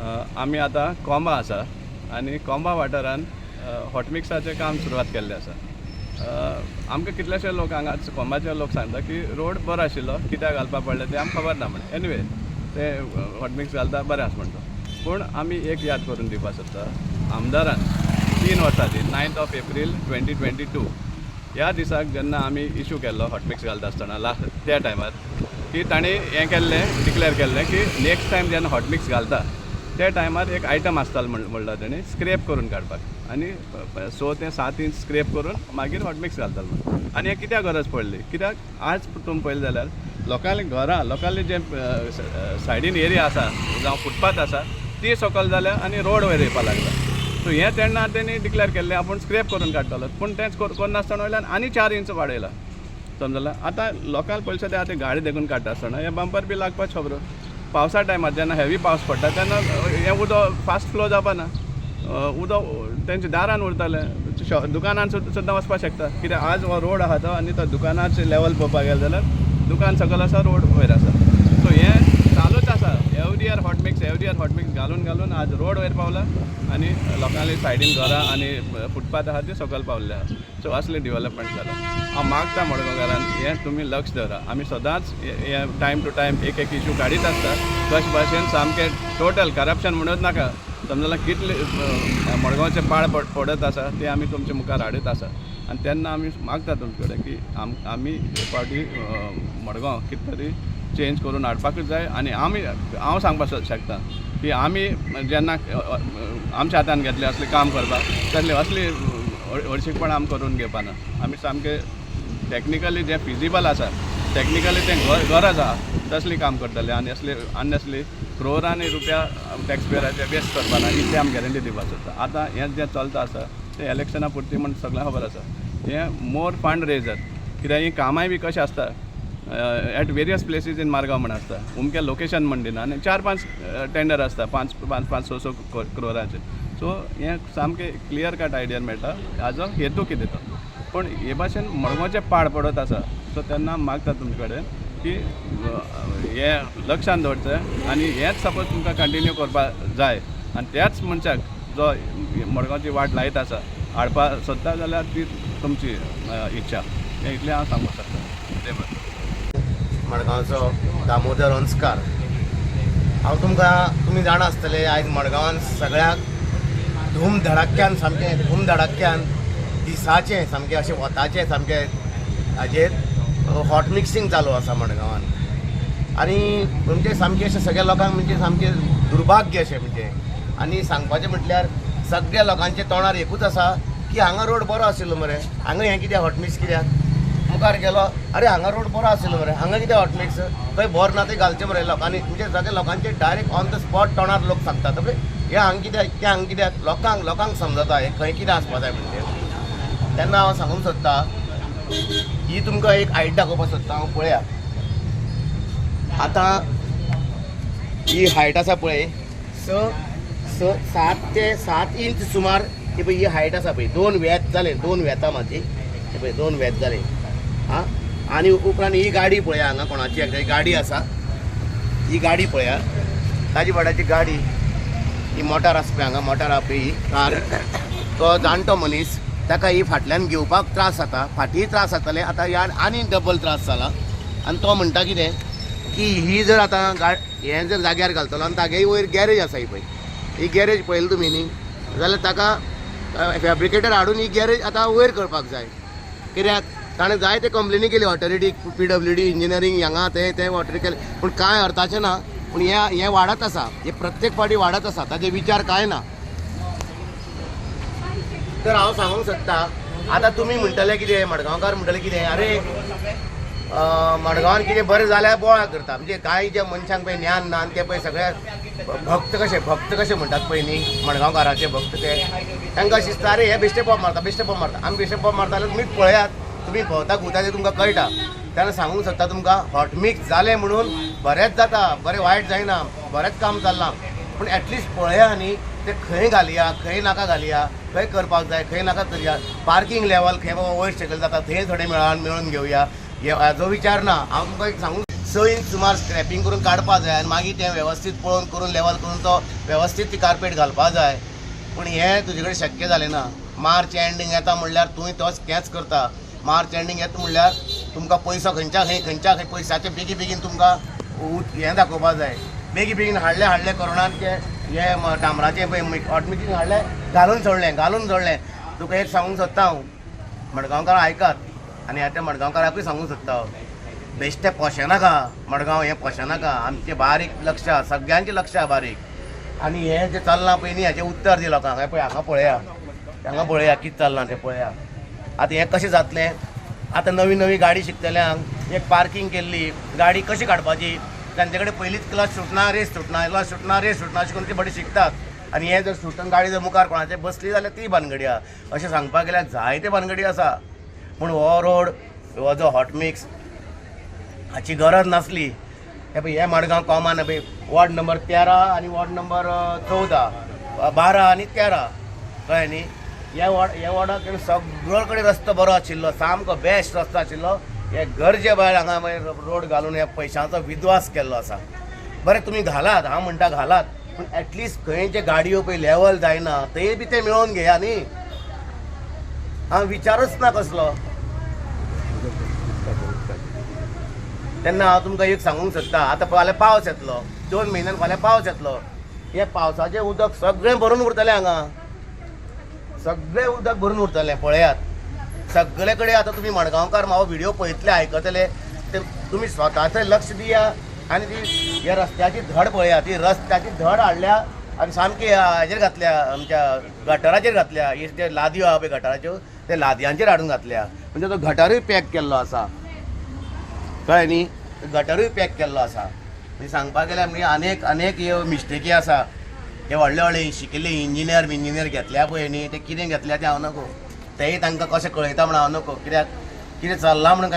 आमी आतां कोंबा आसा आनी कोंबा वाठारान हॉटमिक्साचें काम सुरवात केल्लें आसा. आमकां कितलेशे लोक हांगा कोंबाचे लोक सांगता की रोड बरो आशिल्लो, कित्याक घालपाक पडलें तें आमकां खबर ना म्हणून. एनिवे ते हॉटमिक्स घालता बरें आसा म्हणटा. पूण आमी एक याद करून दिवपाक सोदता, आमदारान 3 वर्सांची 9 एप्रील 2022 ह्या दिसाक जेन्ना आमी इशू केल्लो हॉटमिक्स घालता आसतना लास्ट त्या टायमार की ताणी हें केल्लें डिक्लेअर केल्लें की नेक्स्ट टायम जेन्ना हॉटमिक्स घालता त्या टायमार एक आयटम आसतालो म्हणलो ताणी स्क्रेप करून काडपाक, आनी 6 ते 7 इंच स्क्रेप करून मागीर हॉटमिक्स घालतालो म्हणून. आनी हें कित्याक गरज पडली, कित्याक आज तुमी पळयलें जाल्यार लोकांली घरां लोकांली जे सायडीन एरिया आसा जावं फुटपाथ आसा ती सकयल जाल्या आनी रोड वयर येवपाक लागला. सो हें तेन्ना तेणी डिक्लेअर केल्लें आपूण स्क्रेप करून काडटलो, पूण तेंच करनासतना वयल्यान आनी 4 इंच वाडयला. समजला. आतां लोकांक पयलीं ते आतां गाडी देखून काडटा आसतना हे बंपर बी लागपाक खबरो. पावसा टायमार जेन्ना हेवी पावस पडटा तेन्ना हें उदक फास्ट फ्लो जावपाना, उदक तेंच्या दारान उरतलें, दुकानान सुद्दां वचपाक शकता. कित्याक आज हो रोड आहा तो आनी तो दुकानाचें लेवल पळोवपाक गेलें जाल्यार दुकान सकयल आसा, रोड वयर आसा. सो हें चालूच आसा. एवरी इयर हॉटमिक्स घालून आज रोड वयर पावला आनी लोकांली सायडीन घरां आनी फुटपाथ आहा ती सकयल पावल्ले आहा. सो असलें डेवलपमेंट जालां. हांव मागता मडगांवकारान हें तुमी लक्ष दवरा. आमी सदांच हें टायम टू टायम एक इशू काडीत आसता. कशे भाशेन सामकें टोटल करप्शन म्हणूच नाका, समजला कितले मडगांवचे पाळ पडत आसा ते आमी तुमचे मुखार हाडीत आसा. आनी तेन्ना आमी मागता तुमचे कडेन की आमी फावटी मडगांव कितें तरी चेंज करून हाडपाकूच जाय. आनी हांव सांगपाक शकता की आमी जेन्ना आमच्या हातान घेतले असलें काम करपाक तसले असली हळशीकपण आमी करून घेवपाना. आमी सामकें टॅक्निकली जें फिजिबल आसा, टॅक्निकली तें गरज आहा तसली काम करतले आनी असली क्रोरांनी रुपया टॅक्सपेयराचे वेस्ट करपाना इतली आमी गॅरंटी दिवपाक सोदता. आतां हें जें चलता आसा तें इलेक्शना पुरती म्हण सगळ्यांक खबर आसा. हें मोर फंड रेजर, कित्याक ही कामाय बी कशें आसता at various places in Margao म्हण आसता. उमकें लोकेशन म्हण दिना आनी 4-5 टेंडर आसता 5-6 क्रोराचे. सो हें सामकें क्लियर कट आयडिया मेळटा हाजो हेतू कितें तो. पूण हे भाशेन मडगांवचे पाड पडत आसा. सो तेन्ना मागता तुमचे कडेन की हें लक्षांत दवरचें आनी हेंच सपोज तुमकां कंटिन्यू करपाक जाय आनी त्याच मनशाक जो मडगांवची वाट लायत आसा हाडपाक सोदता जाल्यार ती तुमची इच्छा. हें इतलें हांव सांगूंक शकता. देव बरें. मडगांवचो दामोदर अंस्कार. हांव तुमी जाणा आसतले आयज मडगांवान सगळ्याक धूमधडाक्यान दिसाचें सामकें अशें वताचें सामकें हाजेर हॉट मिक्सिंग चालू आसा मडगांवान. आनी म्हणजे सामकें अशें सगळ्या लोकांक म्हणजे सामकें दुर्भाग्य अशें म्हणजे. आनी सांगपाचें म्हटल्यार सगळ्या लोकांच्या तोंडार एकूच आसा की हांगा रोड बरो आशिल्लो मरे, हांगा हें कित्याक हॉटमिक्स कित्याक. मुखार गेलो अरे हांगा रोड बरो आशिल्लो मरे, हांगा कित्याक हॉटमिक्स, खंय बोर ना तें घालचें मरे. लोकांनी म्हणजे सगळे लोकांचे डायरेक्ट ऑन द स्पॉट तोंडार लोक सांगतात हें हांगा कित्याक तें हांगा कित्याक. लोकांक समजता हें खंय कितें आसपा जाय म्हणजे. तेन्ना हांव सांगूंक सोदता ही तुमकां एक हायट दाखोवपाक सोदता. हांव पळया आतां ही हायट आसा पळय 7 ते 7 इंच सुमार. ही पळय ही हायट आसा पळय, 2 वेत जाले, 2 वेतां म्हाजी. हे पळय 2 वेत जाले. आं आनी उपरांत ही गाडी पळया, हांगा कोणाची एकदां गाडी आसा. ही गाडी पळया, ताजी वाड्याची गाडी. ही मोटार आसा पळय, हांगा मोटार आसा पळय ही कार. तो जाणटो मनीस, ताका ही फाटल्यान घेवपाक त्रास जाता, फाटीय त्रास जाताले, आतां ह्या आनी डबल त्रास जाला. आनी तो म्हणटा कितें की ही जर आतां हें जर जाग्यार घालतलो आनी तागे वयर गॅरेज आसा ही पळय, ही गॅरेज पळयली तुमी न्ही जाल्यार ताका फॅब्रिकेटर हाडून ही गॅरेज आतां वयर करपाक जाय. कित्याक ताणें जाय ते कंप्लेनी केली ऑथॉरिटी, PWD इंजिनियरींग हांगा ते वॉटर केले, पूण कांय अर्थाचें ना. पूण हें वाडत आसा, हे प्रत्येक फावटी वाडत आसा, ताजे विचार कांय ना. तर हांव सांगूंक सोदता आतां तुमी म्हणटले कितें, मडगांवकार म्हणटले कितें, अरे मडगांवान कितें बरें जाल्यार बोवाळ करता. म्हणजे कांय जे मनशांक पळय ज्ञान ना ते पळय सगळे भक्त कशे म्हणटात पळय न्ही मडगांवकाराचे भक्त, ते तांकां अशें दिसता अरे हे बेश्टे पॉप मारता. आमी बेश्टे पॉप मारता जाल्यार तुमीच पळयात, तुमी भोंवता घुंवता तें तुमकां कळटा. तेन्ना सांगूंक सोदता तुमकां हॉट मिक्स जालें म्हणून बरेंच जाता, बरें वायट जायना, बरेंच काम चल्लां. पूण एटलिस्ट पळया न्ही ते खंय घालया, खंय नाका घालया, खंय करपाक जाय, खंय नाका करया. पार्किंग लेवल खंय बाबा वयर सकयल जाता थंय थोडें मेळून घेवया, हाजो विचार ना. हांव तुमकां एक सांगूंक 6 इंच सुमार स्क्रॅपिंग करून काडपा जाय आनी मागीर तें वेवस्थीत पळोवन करून लेवल करून तो वेवस्थीत ती कार्पेट घालपा जाय. पूण हें तुजे कडेन शक्य जालें ना. मार्च एंडींग येता म्हणल्यार तुवें तोच कॅच करता. मार्च एंडींग येता म्हणल्यार तुमकां पयसो खंयच्या खंय पयशाचें बेगीन बेगीन तुमकां हें दाखोवपा जाय. बेगीन बेगीन हाडलें कोरोनान हे डांबराचें पळय हॉटमिक्सिंग हाडलें घालून सोडलें. तुका एक सांगूंक सोदता हांव, मडगांवकार आयकात आनी त्या मडगांवकाराकूय सांगूंक सोदता हांव, बेश्टें पोशेनाका. मडगांव हें पोशेनाका. आमचें बारीक लक्ष आहा, सगळ्यांचें लक्ष आहा बारीक. आनी हें जें चल्लां पळय न्ही हेचें उत्तर दी लोकांक. हें पळय हांगा पळया कितें चल्लां तें पळया. आतां हें कशें जातलें? आतां नवी गाडी शिकतल्यांक एक पार्किंग केल्ली गाडी कशी काडपाची, तांचे कडेन पयलींच क्लच सुटना रेस सुटना अशें करून ती बडी शिकतात. आनी हें जर सुटून गाडी जर मुखार कोणाचें बसली जाल्यार ती भानगडी आहा. अशें सांगपाक गेल्यार जायते भानगडी आसा. पूण हो रोड हो जो हॉटमिक्स हाची गरज नासली. हे पळय हे मडगांव कॉमन पळय वॉर्ड नंबर 13 आनी वॉर्ड नंबर 14, 12 आनी 13 कळ्ळें न्ही. ह्या वॉर्डाक सगळो कडेन रस्तो बरो आशिल्लो, सामको बेस्ट रस्तो आशिल्लो. हे गरजे भायर हांगा मागीर रोड घालून ह्या पयशांचो विद्वास केल्लो आसा. बरें तुमी घालात, हांव म्हणटा घालात, पूण एटलिस्ट खंय जे गाडयो पळय लेवल जायना तेय बी ते मेळोवन घेया न्ही. हांव विचारूच ना कसलो. तेन्ना हांव तुमकां एक सांगूंक सोदता, आतां फाल्यां पावस येतलो, 2 म्हयन्यान फाल्यां पावस येतलो. हे पावसाचें उदक सगळें भरून उरतलें हांगा. सगळें उदक भरून उरतलें पळयात. सगळे कडेन आतां तुमी मडगांवकार हांव व्हिडिओ पळयतले आयकतले ते तुमी स्वता थंय लक्ष दिया. आनी ती ह्या रस्त्याची धड पळया, ती रस्त्याची धड हाडल्या आनी सामकी हाजेर घातल्या, आमच्या गटराचेर घातल्या. हे जे लादयो आहा पळय गटाराच्यो ते लादयांचेर हाडून घातल्या. म्हणजे तो गटारूय पॅक केल्लो आसा, कळ्ळें न्ही. गटारूय पॅक केल्लो आसा. म्हणजे सांगपाक गेल्यार म्हणजे अनेक ह्यो मिस्टेकी आसा. हे व्हडले शिकिल्ले इंजिनियर घेतल्या पळय न्ही, ते कितें घेतल्या तें हांव नकळो. तेय तांकां कशें कळयता म्हण हांव नकळो. कित्याक कितें चल्लां म्हणून